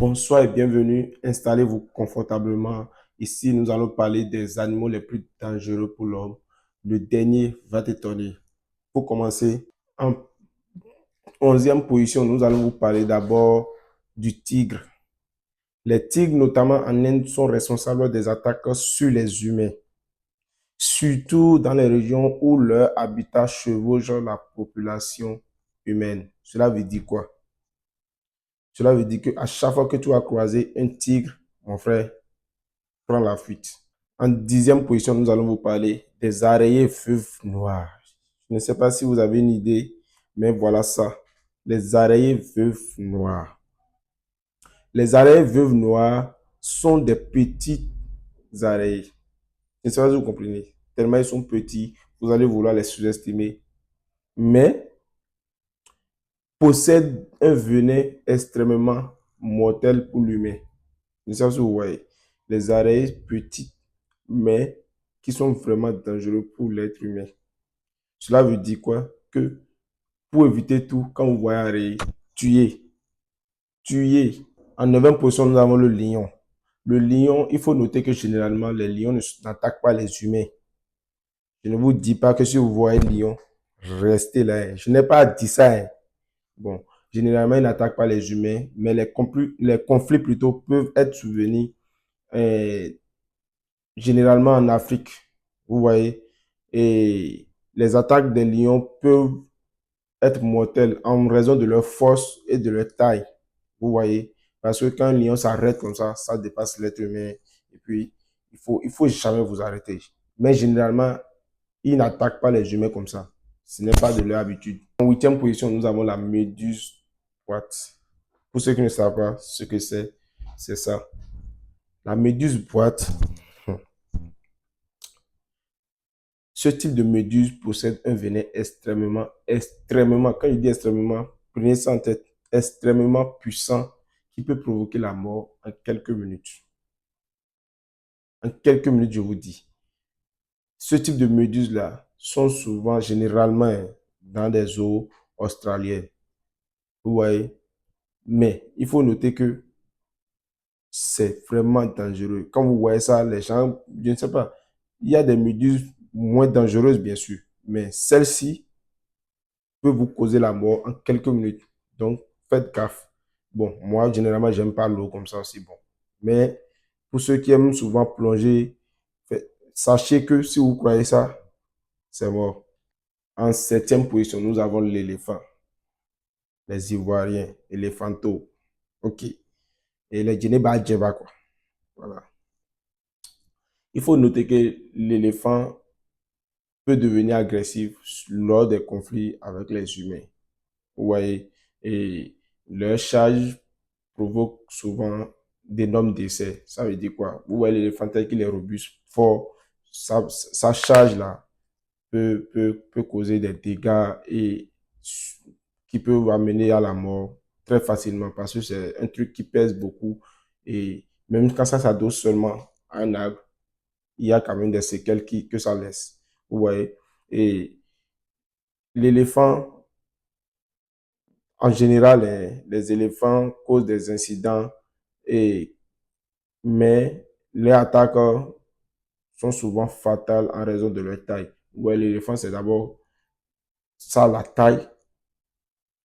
Bonsoir et bienvenue. Installez-vous confortablement. Ici, nous allons parler des animaux les plus dangereux pour l'homme. Le dernier va t'étonner. Pour commencer, en 11e position, nous allons vous parler d'abord du tigre. Les tigres, notamment en Inde, sont responsables des attaques sur les humains, surtout dans les régions où leur habitat chevauche la population humaine. Cela veut dire quoi? Cela veut dire qu'à chaque fois que tu vas croiser un tigre, mon frère, prends la fuite. En 10e position, nous allons vous parler des araignées veuves noires. Je ne sais pas si vous avez une idée, mais voilà ça. Les araignées veuves noires. Les araignées veuves noires sont des petites araignées. Je ne sais pas si vous comprenez. Tellement ils sont petits, vous allez vouloir les sous-estimer. Mais possèdent un venin extrêmement mortel pour l'humain. Je ne sais pas si vous voyez. Les araignées petites, mais qui sont vraiment dangereux pour l'être humain. Cela veut dire quoi? Que pour éviter tout, quand vous voyez un araignée, tuez. Tuez. En 9e position, nous avons le lion. Le lion, il faut noter que généralement, les lions n'attaquent pas les humains. Je ne vous dis pas que si vous voyez un lion, restez là. Je n'ai pas dit ça. Bon, généralement, ils n'attaquent pas les humains, mais les conflits plutôt peuvent être survenus généralement en Afrique. Vous voyez, et les attaques des lions peuvent être mortelles en raison de leur force et de leur taille. Vous voyez, parce que quand un lion s'arrête comme ça dépasse l'être humain. Et puis, il faut jamais vous arrêter. Mais généralement, ils n'attaquent pas les humains comme ça. Ce n'est pas de leur habitude. En 8e position, nous avons la méduse boîte. Pour ceux qui ne savent pas ce que c'est ça. La méduse boîte, ce type de méduse possède un venin extrêmement, quand je dis extrêmement, prenez ça en tête, extrêmement puissant qui peut provoquer la mort en quelques minutes. En quelques minutes, je vous dis. Ce type de méduses-là sont souvent, généralement, dans des eaux australiennes. Vous voyez? Mais il faut noter que c'est vraiment dangereux. Quand vous voyez ça, les gens, je ne sais pas, il y a des méduses moins dangereuses, bien sûr, mais celle-ci peut vous causer la mort en quelques minutes. Donc, faites gaffe. Bon, moi, généralement, j'aime pas l'eau comme ça aussi, bon. Mais pour ceux qui aiment souvent plonger, sachez que si vous croyez ça, c'est mort. En 7e position, nous avons l'éléphant, les Ivoiriens, éléphanto. OK. Et les Djeneba Djeba, quoi. Voilà. Il faut noter que l'éléphant peut devenir agressif lors des conflits avec les humains. Vous voyez, et leur charge provoque souvent d'énormes décès. Ça veut dire quoi? Vous voyez l'éléphant tel qu'il est robuste, fort, sa charge là peut causer des dégâts et qui peut amener à la mort très facilement parce que c'est un truc qui pèse beaucoup et même quand ça s'adosse seulement à un arbre, il y a quand même des séquelles que ça laisse. Vous voyez? Et l'éléphant, en général, les éléphants causent des incidents, et, mais les attaques sont souvent fatales en raison de leur taille. Vous voyez, l'éléphant, c'est d'abord ça, la taille,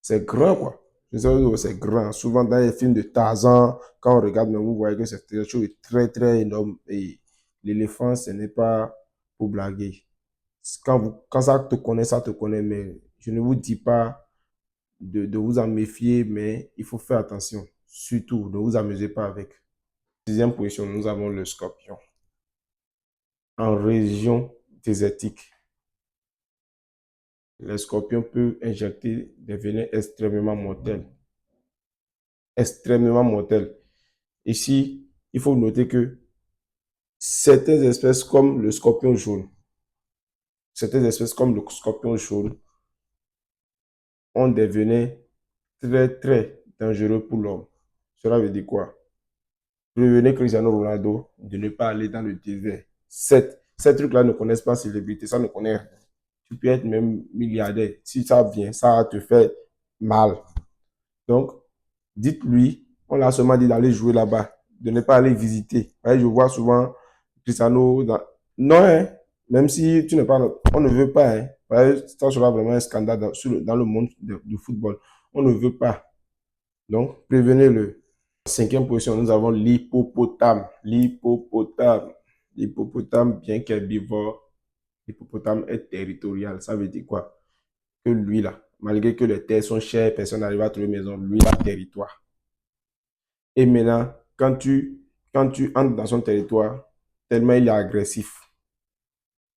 c'est grand, quoi. Je sais pas, c'est grand. Souvent, dans les films de Tarzan, quand on regarde, vous voyez que c'est quelque chose de très, très énorme. Et l'éléphant, ce n'est pas pour blaguer. Quand ça te connaît, mais je ne vous dis pas de vous en méfier, mais il faut faire attention. Surtout, ne vous amusez pas avec. 6e position, nous avons le scorpion. En région désertique, le scorpion peut injecter des venins extrêmement mortels. Extrêmement mortels. Ici, il faut noter que certaines espèces comme le scorpion jaune, certaines espèces comme le scorpion jaune ont des venins très, très dangereux pour l'homme. Cela veut dire quoi? Prévenez Cristiano Ronaldo de ne pas aller dans le désert. Ces trucs-là ne connaissent pas célébrité, ça ne connaît rien. Tu peux être même milliardaire. Si ça vient, ça te fait mal. Donc, dites-lui, On l'a seulement dit d'aller jouer là-bas, de ne pas aller visiter. Ouais, je vois souvent Cristiano dans... Non, hein, même si tu n'es pas... On ne veut pas. Hein. Ouais, ça sera vraiment un scandale dans le monde du football. On ne veut pas. Donc, prévenez-le. En cinquième position, nous avons l'hippopotame. L'hippopotame. L'hippopotame, bien qu'herbivore, l'hippopotame est territorial. Ça veut dire quoi? Que lui, là, malgré que les terres sont chères, personne n'arrive à trouver maison, lui, il a territoire. Et maintenant, quand tu entres dans son territoire, tellement il est agressif.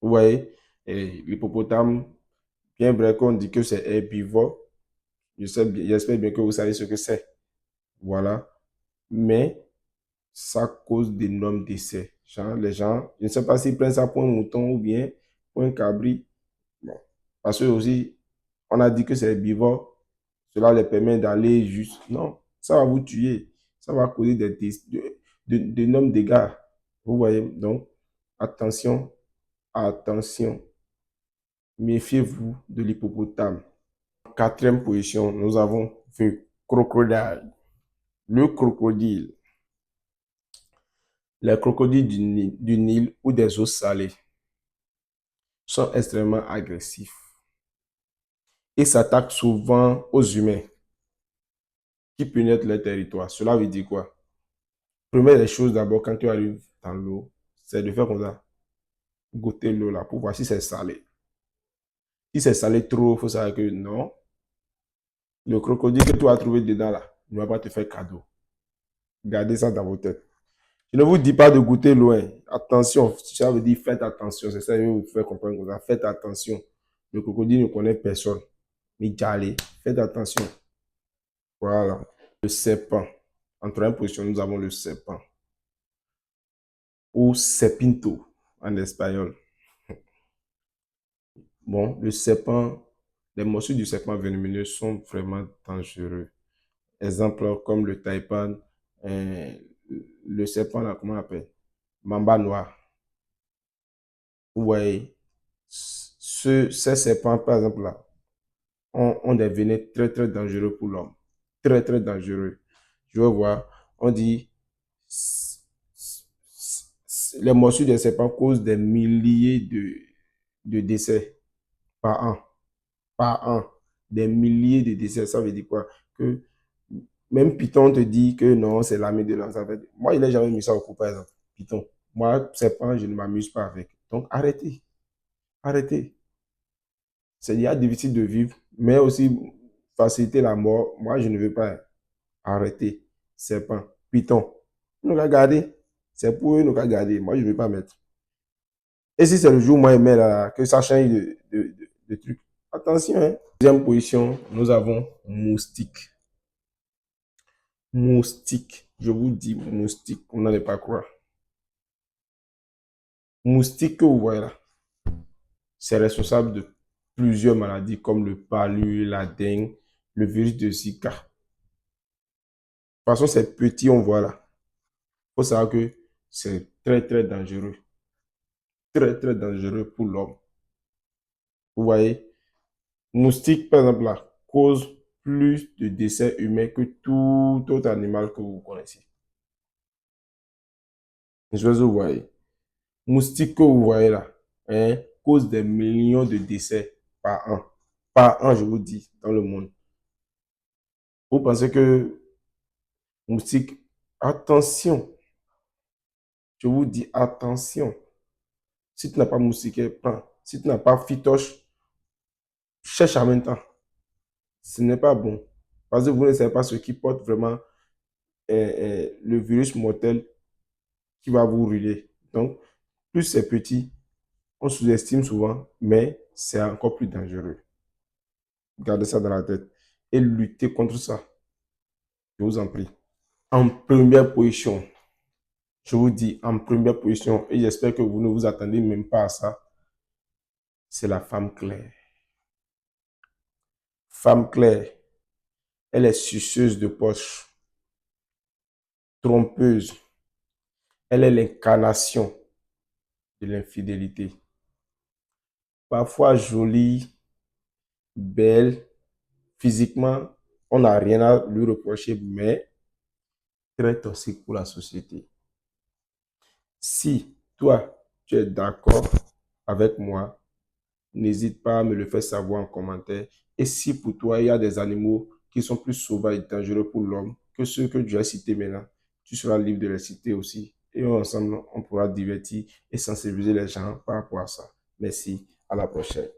Vous voyez, l'hippopotame, bien vrai qu'on dit que c'est herbivore, j'espère bien que vous savez ce que c'est. Voilà. Mais ça cause d'énormes décès. Genre, les gens, je ne sais pas s'ils prennent ça pour un mouton ou bien pour un cabri. Bon. Parce que aussi, on a dit que c'est herbivore. Cela les permet d'aller juste. Non, ça va vous tuer. Ça va causer d'énormes dégâts. Vous voyez, donc, attention, attention. Méfiez-vous de l'hippopotame. En quatrième position, nous avons le crocodile. Le crocodile. Les crocodiles du Nil ou des eaux salées sont extrêmement agressifs et s'attaquent souvent aux humains qui pénètrent leur territoire. Cela veut dire quoi? Première des choses d'abord, quand tu arrives dans l'eau, c'est de faire comme ça, goûter l'eau là pour voir si c'est salé. Si c'est salé trop, il faut savoir que non, le crocodile que tu as trouvé dedans là ne va pas te faire cadeau. Gardez ça dans vos têtes. Je ne vous dis pas de goûter loin. Attention, ça veut dire faites attention. C'est ça que je vais vous faire comprendre comme ça. Faites attention. Le crocodile ne connaît personne. Mais allez, faites attention. Voilà. Le serpent. En troisième position, nous avons le serpent. Ou serpinto en espagnol. Bon, le serpent, les morsures du serpent venimeux sont vraiment dangereux. Exemple comme le taipan, euh, le serpent là, comment on appelle? Mamba noir. Vous voyez, ces serpents, par exemple là, ont des venins très très dangereux pour l'homme. Très très dangereux. Je veux voir, on dit les morsures des serpents causent des milliers de décès par an. Par an. Des milliers de décès. Ça veut dire quoi? Que même Python te dit que non, c'est l'ami de l'homme. Moi, il n'a jamais mis ça au coup, par exemple. Python. Moi, serpent, je ne m'amuse pas avec. Donc, arrêtez. Arrêtez. C'est déjà difficile de vivre, mais aussi faciliter la mort. Moi, je ne veux pas arrêter. Serpent. Python. Nous allons garder. C'est pour eux, nous allons garder. Moi, je ne veux pas mettre. Et si c'est le jour, moi, je mets là, que ça change de truc. Attention, hein. Deuxième position, nous avons moustique. Moustique. Je vous dis moustique, on n'en est pas croire. Moustique que vous voyez là, c'est responsable de plusieurs maladies comme le palu, la dengue, le virus de Zika. De toute façon, c'est petit, on voit là. Il faut savoir que c'est très, très dangereux. Très, très dangereux pour l'homme. Vous voyez, moustique, par exemple, là, cause plus de décès humains que tout autre animal que vous connaissez. Je vous voyez. Moustique que vous voyez là, hein, cause des millions de décès par an. Par an, je vous dis, dans le monde. Vous pensez que moustique, attention, je vous dis attention. Si tu n'as pas moustiquaire, prends. Si tu n'as pas phytoche, cherche en même temps. Ce n'est pas bon. Parce que vous ne savez pas ce qui porte vraiment le virus mortel qui va vous brûler. Donc, plus c'est petit, on sous-estime souvent, mais c'est encore plus dangereux. Gardez ça dans la tête et luttez contre ça. Je vous en prie. En première position, je vous dis en première position, et j'espère que vous ne vous attendez même pas à ça, c'est la femme claire. Femme claire, elle est suceuse de poche, trompeuse. Elle est l'incarnation de l'infidélité. Parfois jolie, belle, physiquement, on n'a rien à lui reprocher, mais très toxiques pour la société. Si toi, tu es d'accord avec moi, n'hésite pas à me le faire savoir en commentaire. Et si pour toi, il y a des animaux qui sont plus sauvages et dangereux pour l'homme que ceux que tu as cités maintenant, tu seras libre de les citer aussi. Et ensemble, on pourra divertir et sensibiliser les gens par rapport à ça. Merci. À la prochaine.